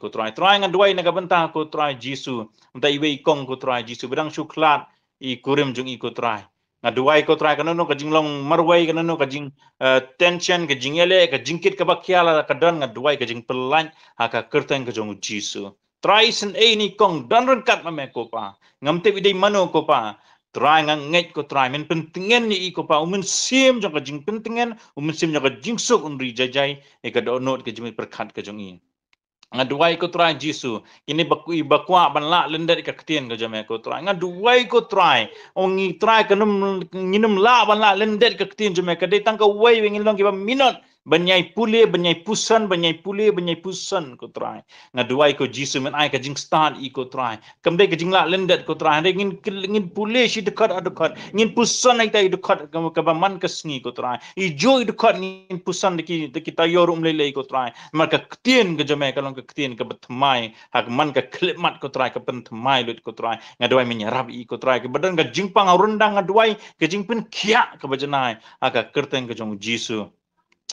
ko try ngaduai naga bentah ko try Jisu mta iwe ikong ko try Jisu bedang syuklat I kurim jung I ko try ngaduai ko try kanano ka jinglong marwai kanano ka jing tension ka jingele ka jingkit ka bakyala ka dan ngaduai ka jing pelan haka kerteng ka jung Jisu try sen ni kong dan rengkat mame ko pa ngamte idai mano ko pa try nganget ko try men pentingan ni ko pa umen sim jong ka jing pentingan umen sim jong ka jing sok unri jajai e ka donot ka jing perkat ka jong I ngaduai ko try Jisu ini bakwa banla lendat ka ketien ka jame ko try ngaduai ko try ongi try kanum nginum la banla lendat ka ketien jame ka detang ka wai wengin long ki ba minot banyai pule banyai pusan banyai pule banyai pusan ko try ngaduai ko Jisu men ai ka jing start I ko try kamde ka jing la lendat ko try ngin pule si dekat adekat ngin pusan ai tai dekat ka ba man ka sngi ko try I joy dekat ngin pusan deki kita yorum lele ko try maka ketien ka jame ka long ketien ka betmai hak man ka klimat ko try ka pentmai lut ko try ngaduai menyerap I ko try ka badan ka jingpang rendang ngaduai ka jingpin kia ka bajanai aka kerteng ka jong Jisu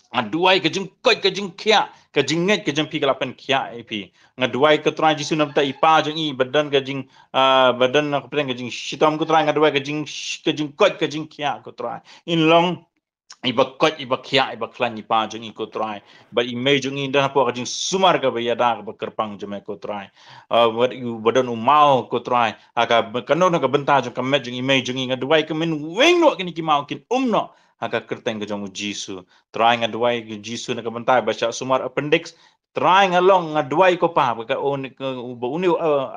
ngaduai ka jing koi ka jing kia ka jinget ka jing pi kalapan kia pi ngaduai ka try Jisu namta ipa jong I badan ka jing badan ka pedang ka jing shitam ko try ngaduai ka jing koi ka jing kia ko try in long iba kot iba kia iba klan ipa jeng iko try but image jeng indah po kajing sumar ka bayada ka kerpang jeme ko try what you badan umau ko try aka kano na ka benta jeng kamet jeng image jeng ngaduai ka min weng no kini ki mau kin umno aka kerteng ka jong Jisu try ngaduai ka Jisu na ka benta baca sumar appendix try ngalong ngaduai ko pa ka on uni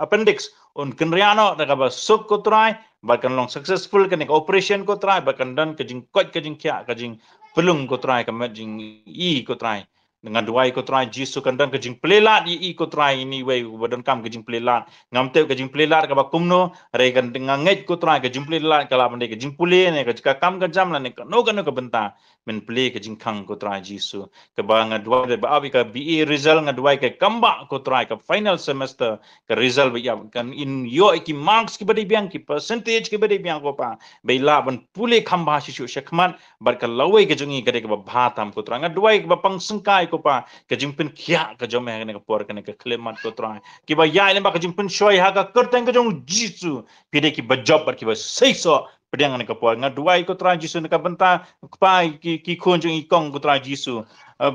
appendix on kenriano na ka ba suk ko try bahkan long successful kan operation ko try bahkan dan kajing kot kajing kya kajing pelung ko try kamat jing I ko try dengan duai ko try Jisu kan dan kajing pelelat I ko try ini way badan kam kajing pelelat ngamte kajing pelelat ka bakumno re kan dengan nget ko try kajing pelelat kala pande kajing pule ne kajika kam ka jam la ne no kan ka benta men play kajing kang ko try Jisu ka ba ngaduai ba abi ka BE result ngaduai ka kamba ko try ka final semester ka result ba kan in yo ki marks ki bade biang ki percentage ki bade biang ko pa beila ban pule khamba shishu shakman bar ka lawai ke jungi kade ka bhatam ko tranga duai ka pang sengkai ko pa ka jimpin kya ka jome ne ka por ka ne ka klemat ko tranga ki ba ya ba ka jimpin shoi ha ka kerteng ka jong Jisu pide ki ba job bar ki ba seiso pedang ne ka por ngaduai ko tranga Jisu ne ka benta pa ki khonjung ikong ko tranga Jisu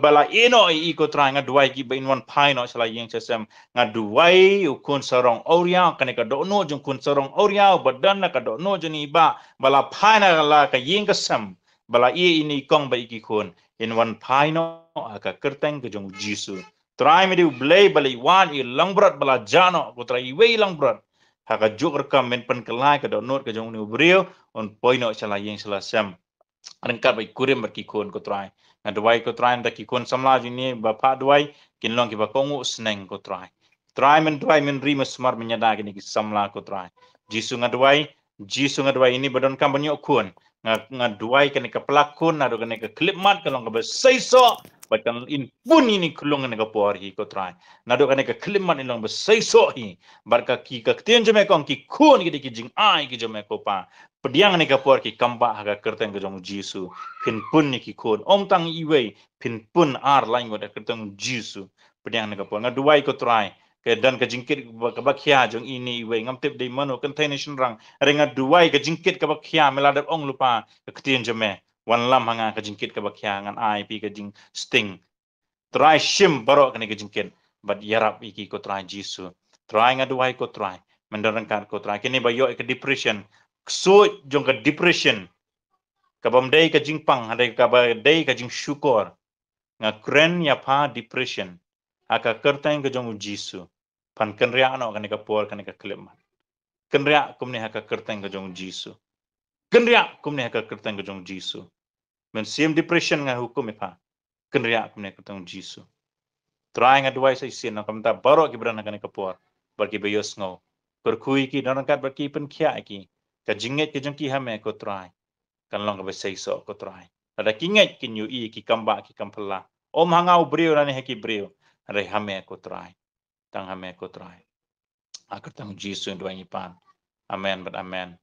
bala eno I ko tranga duai ki ba in one pai no sala yeng sesem ngaduai ukun sarong oria kane ka dono jung kun sarong oria badan na ka dono jeni ba bala phana la ka yeng ka sam bala ini kong ba iki kun in one phano aka kerteng ka jung Jisu try me du blay bali wan I langbrat bala jano ko try we langbrat haka juk rekam men pen kelai ka dono ka jung ni brio on poino sala yeng sala sam rengkat ba kurim berkikun ko try ngaduai ko try nda kikun samla jini bapa duai kinlong ki ba kongu sneng ko try men rima smar menyada gini ki samla ko try Jisu ngaduai ini badon kam banyo kun ngaduai kene ka pelakon ado kene ka klipmat kalong ka besaiso bahkan in pun ini kulung kene ka por hi ko try nado kene ka klipmat ilong besaiso hi barka ki ka ktien jeme kong ki kun ki jing ai ki jeme ko pa pediang ni ka por ki kamba haga kerteng ka jong Jisu pin pun ni ki kun om tang iwe pin pun ar lain wada kerteng Jisu pediang ni ka por ngaduai ko try ke dan ka jingkit ka bakhia jong ini we ngamtip dei mano kan thai nation rang renga duai ka jingkit ka bakhia meladap ong lupa ka ktien jeme wan lam hanga ka jingkit ka bakhia ngan ai pi ka jing sting try shim baro ka ni ka jingkit but yarap iki ko try Jisu try ngaduai ko try mendarangkan ko try kini ba yo ka depression so jong ka depression ka bamdai ka jingpang hadai ka ba dai ka jing syukur nga kren ya pa depression aka kerteng ka jong Jisu pan kenria no kan ka por kan ka klemat kenria kumni haka kerteng ka jong Jisu kenria kumni haka kerteng ka jong Jisu men sim depression nga hukum pa kenria kumni ka jong Jisu try nga duai sa isin na kamta baro ki brana kan ka por bar ki bayos ngo perkui ki donan kat bar ki pen khia ki ka jinget ki jong ki hame ko try kan long ka besaiso ko try ada kinget kin yu I ki kamba ki kampala om hangau brio rani heki brio re hame ko try tang hame ko try akar tang Jisu dua pan amen but amen